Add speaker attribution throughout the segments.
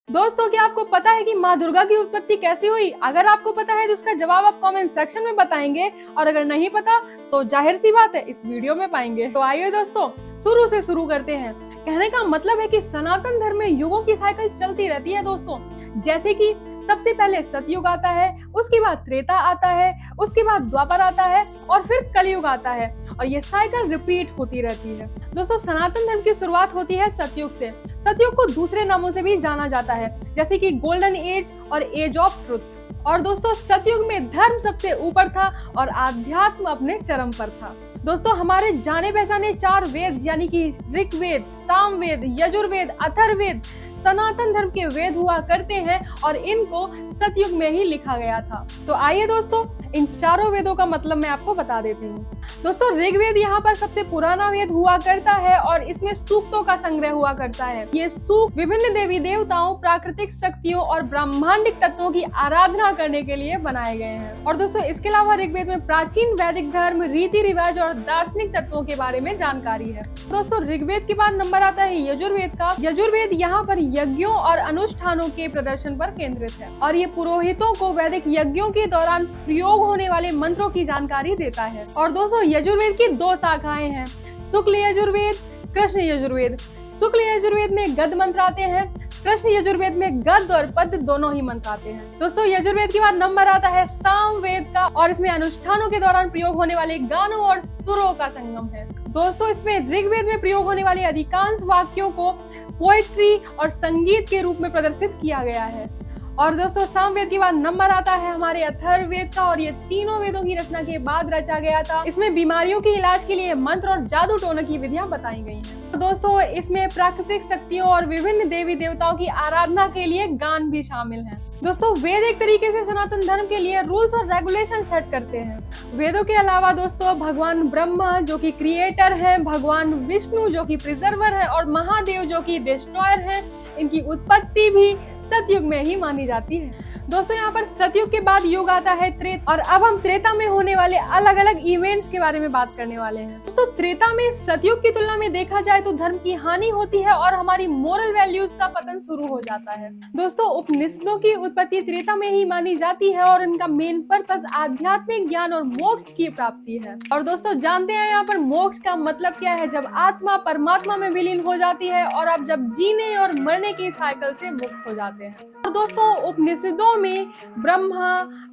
Speaker 1: दोस्तों, क्या आपको पता है कि माँ दुर्गा की उत्पत्ति कैसे हुई? अगर आपको पता है तो उसका जवाब आप कमेंट सेक्शन में बताएंगे, और अगर नहीं पता तो जाहिर सी बात है इस वीडियो में पाएंगे। तो आइए दोस्तों, शुरू से शुरू करते हैं। कहने का मतलब है कि सनातन धर्म में युगों की साइकिल चलती रहती है दोस्तों। जैसे कि सबसे पहले सतयुग आता है, उसके बाद त्रेता आता है, उसके बाद द्वापर आता है और फिर कलयुग आता है, और ये साइकिल रिपीट होती रहती है। दोस्तों, सनातन धर्म की शुरुआत होती है सतयुग से। सतयुग को दूसरे नामों से भी जाना जाता है, जैसे कि गोल्डन एज और एज ऑफ ट्रुथ। और दोस्तों, सतयुग में धर्म सबसे ऊपर था और आध्यात्म अपने चरम पर था। दोस्तों, हमारे जाने पहचाने 4 वेद यानी कि ऋग्वेद, सामवेद, यजुर्वेद, अथर्ववेद सनातन धर्म के वेद हुआ करते हैं और इनको सतयुग में ही लिखा गया था। तो आइए दोस्तों, इन चारों वेदों का मतलब मैं आपको बता देती हूँ। दोस्तों, ऋग्वेद यहाँ पर सबसे पुराना वेद हुआ करता है और इसमें सूक्तों का संग्रह हुआ करता है। ये सूक्त विभिन्न देवी देवताओं, प्राकृतिक शक्तियों और ब्रह्मांडिक तत्वों की आराधना करने के लिए बनाए गए हैं। और दोस्तों, इसके अलावा ऋग्वेद में प्राचीन वैदिक धर्म, रीति रिवाज और दार्शनिक तत्वों के बारे में जानकारी है। दोस्तों, ऋग्वेद के बाद नंबर आता है यजुर्वेद का। यजुर्वेद यहाँ पर यज्ञों और अनुष्ठानों के प्रदर्शन पर केंद्रित है, और ये पुरोहितों को वैदिक यज्ञों के दौरान प्रयोग होने वाले मंत्रों की जानकारी देता है। और दोस्तों, यजुर्वेद की 2 शाखाएं हैं, शुक्ल यजुर्वेद, कृष्ण यजुर्वेद। शुक्ल यजुर्वेद में गद्य मंत्र आते हैं, कृष्ण यजुर्वेद में गद्य और पद्य दोनों ही मंत्र आते हैं। दोस्तों, यजुर्वेद के बाद नंबर आता है सामवेद का, और इसमें अनुष्ठानों के दौरान प्रयोग होने वाले गानों और सुरों का संगम है। दोस्तों, इसमें ऋग्वेद में प्रयोग होने वाले अधिकांश वाक्यों को पोएट्री और संगीत के रूप में प्रदर्शित किया गया है। और दोस्तों, सामवेद के बाद नंबर आता है हमारे अथर्ववेद का, और ये तीनों वेदों की रचना के बाद रचा गया था। इसमें बीमारियों के इलाज के लिए मंत्र और जादू टोने की विधियां बताई गई हैं। तो दोस्तों, इसमें प्राकृतिक शक्तियों और विभिन्न देवी देवताओं की आराधना के लिए गान भी शामिल हैं। दोस्तों, वेद एक तरीके से सनातन धर्म के लिए रूल्स और रेगुलेशन सेट करते हैं। वेदों के अलावा दोस्तों, भगवान ब्रह्मा जो कि क्रिएटर हैं, भगवान विष्णु जो कि प्रिजर्वर है, और महादेव जो कि डिस्ट्रॉयर हैं, इनकी उत्पत्ति भी सतयुग में ही मानी जाती है। दोस्तों, यहाँ पर सतयुग के बाद युग आता है त्रेता, और अब हम त्रेता में होने वाले अलग अलग इवेंट्स के बारे में बात करने वाले हैं। दोस्तों, त्रेता में सतयुग की तुलना में देखा जाए तो धर्म की हानि होती है और हमारी मोरल वैल्यूज का पतन शुरू हो जाता है। दोस्तों, उपनिषदों की उत्पत्ति त्रेता में ही मानी जाती है और इनका मेन पर्पस आध्यात्मिक ज्ञान और मोक्ष की प्राप्ति है। और दोस्तों, जानते हैं यहाँ पर मोक्ष का मतलब क्या है? जब आत्मा परमात्मा में विलीन हो जाती है और आप जब जीने और मरने की साइकिल से मुक्त हो जाते हैं। और दोस्तों, उपनिषदों में ब्रह्मा,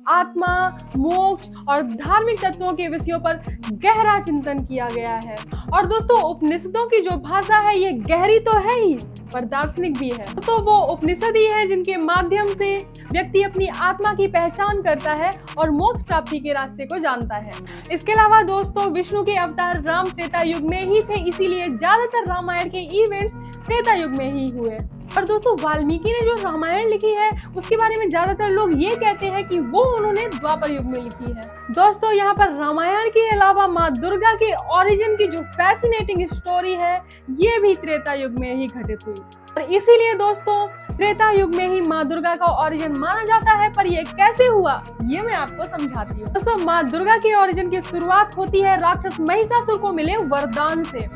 Speaker 1: आत्मा, मोक्ष और धार्मिक तत्वों के विषयों पर गहरा चिंतन किया गया है। और दोस्तों, उपनिषदों की जो भाषा है ये गहरी तो है ही पर दार्शनिक भी है। तो वो उपनिषद ही है जिनके माध्यम से व्यक्ति अपनी आत्मा की पहचान करता है और मोक्ष प्राप्ति के रास्ते को जानता है। इसके अलावा दोस्तों, विष्णु के अवतार राम त्रेता युग में ही थे, इसीलिए ज्यादातर रामायण के इवेंट्स त्रेता युग में ही हुए। और दोस्तों, वाल्मीकि ने जो रामायण लिखी है उसके बारे में ज्यादातर लोग ये कहते हैं कि वो उन्होंने द्वापर युग में लिखी है। दोस्तों, यहाँ पर रामायण के अलावा माँ दुर्गा के ओरिजिन की जो फैसिनेटिंग स्टोरी है ये भी त्रेता युग में ही घटित हुई, और इसीलिए दोस्तों त्रेता युग में ही माँ दुर्गा का ओरिजिन माना जाता है। पर ये कैसे हुआ ये मैं आपको समझाती हूँ। दोस्तों, माँ दुर्गा के ओरिजिन की शुरुआत होती है राक्षस महिषासुर को मिले वरदान से।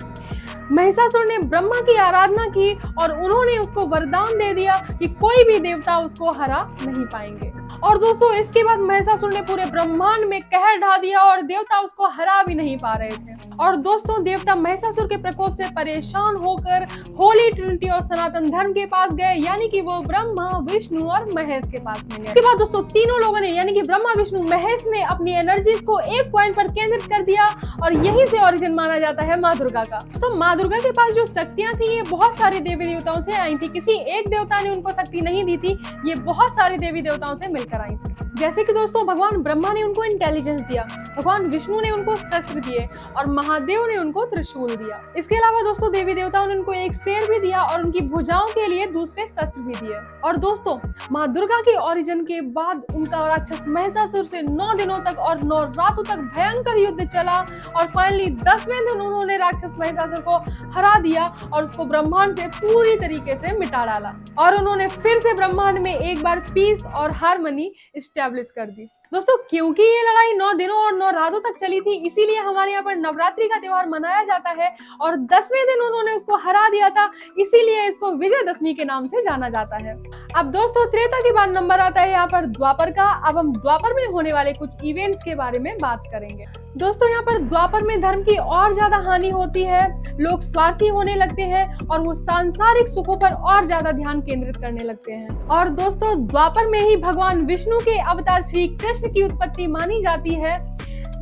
Speaker 1: महिषासुर ने ब्रह्मा की आराधना की और उन्होंने उसको वरदान दे दिया कि कोई भी देवता उसको हरा नहीं पाएंगे। और दोस्तों, इसके बाद महिषासुर ने पूरे ब्रह्मांड में कहर ढा दिया और देवता उसको हरा भी नहीं पा रहे थे। और दोस्तों, देवता महिषासुर के प्रकोप से परेशान होकर होली ट्रिनिटी और सनातन धर्म के पास गए, यानी कि वो ब्रह्मा, विष्णु और महेश के पास में गए। इसके बाद दोस्तों, तीनों लोगों ने यानी कि ब्रह्मा, विष्णु, महेश ने अपनी एनर्जीज को एक पॉइंट पर केंद्रित कर दिया, और यहीं से ओरिजिन माना जाता है माँ दुर्गा का। तो माँ दुर्गा के पास जो शक्तियां थी ये बहुत सारे देवी देवताओं से आई थी। किसी एक देवता ने उनको शक्ति नहीं दी थी, ये बहुत सारे देवी देवताओं से मिलकर आई थी। जैसे कि दोस्तों, भगवान ब्रह्मा ने उनको इंटेलिजेंस दिया, भगवान विष्णु ने उनको शस्त्र दिए, और महादेव ने उनको त्रिशूल दिया। इसके अलावा दोस्तों, देवी देवताओं ने उनको एक शेर भी दिया और उनकी भुजाओं के लिए दूसरे शस्त्र भी दिए। और दोस्तों, माँ दुर्गा के ओरिजिन के बाद उनका राक्षस महिषासुर से 9 दिनों तक और 9 रातों तक भयंकर युद्ध चला, और फाइनली 10वें दिन उन्होंने राक्षस महिषासुर को हरा दिया और उसको ब्रह्मांड से पूरी तरीके से मिटा डाला, और उन्होंने फिर से ब्रह्मांड में एक बार पीस और हार्मनी एस्टेब्लिश कर दी। दोस्तों क्योंकि ये लड़ाई 9 दिनों और 9 रातों तक चली थी, इसीलिए हमारे यहाँ पर नवरात्रि का त्योहार मनाया जाता है और 10वें दिन उन्होंने उसको हरा दिया था, इसीलिए इसको विजयदशमी के नाम से जाना जाता है। अब दोस्तों त्रेता के बाद नंबर आता है यहाँ पर द्वापर का। अब हम द्वापर में होने वाले कुछ इवेंट्स के बारे में बात करेंगे। दोस्तों यहाँ पर द्वापर में धर्म की और ज्यादा हानि होती है, लोग स्वार्थी होने लगते हैं और वो सांसारिक सुखों पर और ज्यादा ध्यान केंद्रित करने लगते हैं। और दोस्तों द्वापर में ही भगवान विष्णु के अवतार श्री कृष्ण की उत्पत्ति मानी जाती है।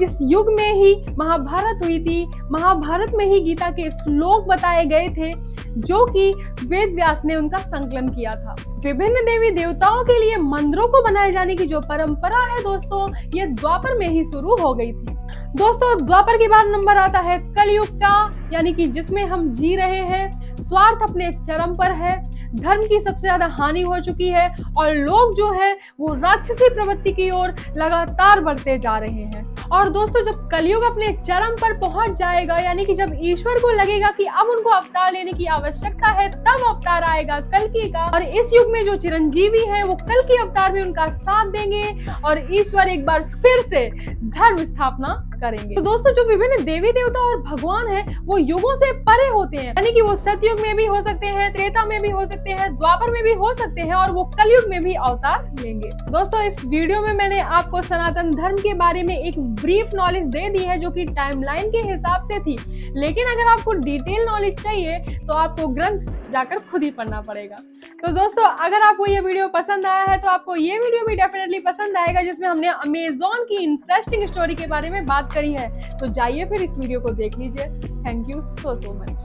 Speaker 1: इस युग में ही महाभारत हुई थी, महाभारत में ही गीता के श्लोक बताए गए थे जो कि वेद व्यास ने उनका संकलन किया था। विभिन्न देवी देवताओं के लिए मंदिरों को बनाए जाने की जो परंपरा है दोस्तों, ये द्वापर में ही शुरू हो गई थी। दोस्तों द्वापर के बाद नंबर आता है कलयुग का, यानी कि जिसमें हम जी रहे हैं। स्वार्थ अपने चरम पर है, धर्म की सबसे ज्यादा हानि हो चुकी है और लोग जो है वो राक्षसी प्रवृत्ति की ओर लगातार बढ़ते जा रहे हैं। और दोस्तों जब कलयुग अपने चरम पर पहुंच जाएगा, यानी कि जब ईश्वर को लगेगा कि अब उनको अवतार लेने की आवश्यकता है, तब अवतार आएगा कल्कि का। और इस युग में जो चिरंजीवी है वो कल्कि अवतार में उनका साथ देंगे और ईश्वर एक बार फिर से धर्म स्थापना करेंगे। तो दोस्तों जो विभिन्न देवी देवता और भगवान हैं वो युगों से परे होते हैं, यानी कि वो सतयुग में भी हो सकते हैं, त्रेता में भी हो सकते हैं, द्वापर में भी हो सकते हैं और वो कलयुग में भी अवतार लेंगे। दोस्तों इस वीडियो में मैंने आपको सनातन धर्म के बारे में एक ब्रीफ नॉलेज दे दी है जो कि टाइमलाइन के हिसाब से थी, लेकिन अगर आपको डिटेल नॉलेज चाहिए तो आपको ग्रंथ जाकर खुद ही पढ़ना पड़ेगा। तो दोस्तों अगर आपको ये वीडियो पसंद आया है तो आपको ये वीडियो भी डेफिनेटली पसंद आएगा, जिसमें हमने अमेज़न की इंटरेस्टिंग स्टोरी के बारे में बात करी है। तो जाइए फिर इस वीडियो को देख लीजिए। Thank you so much.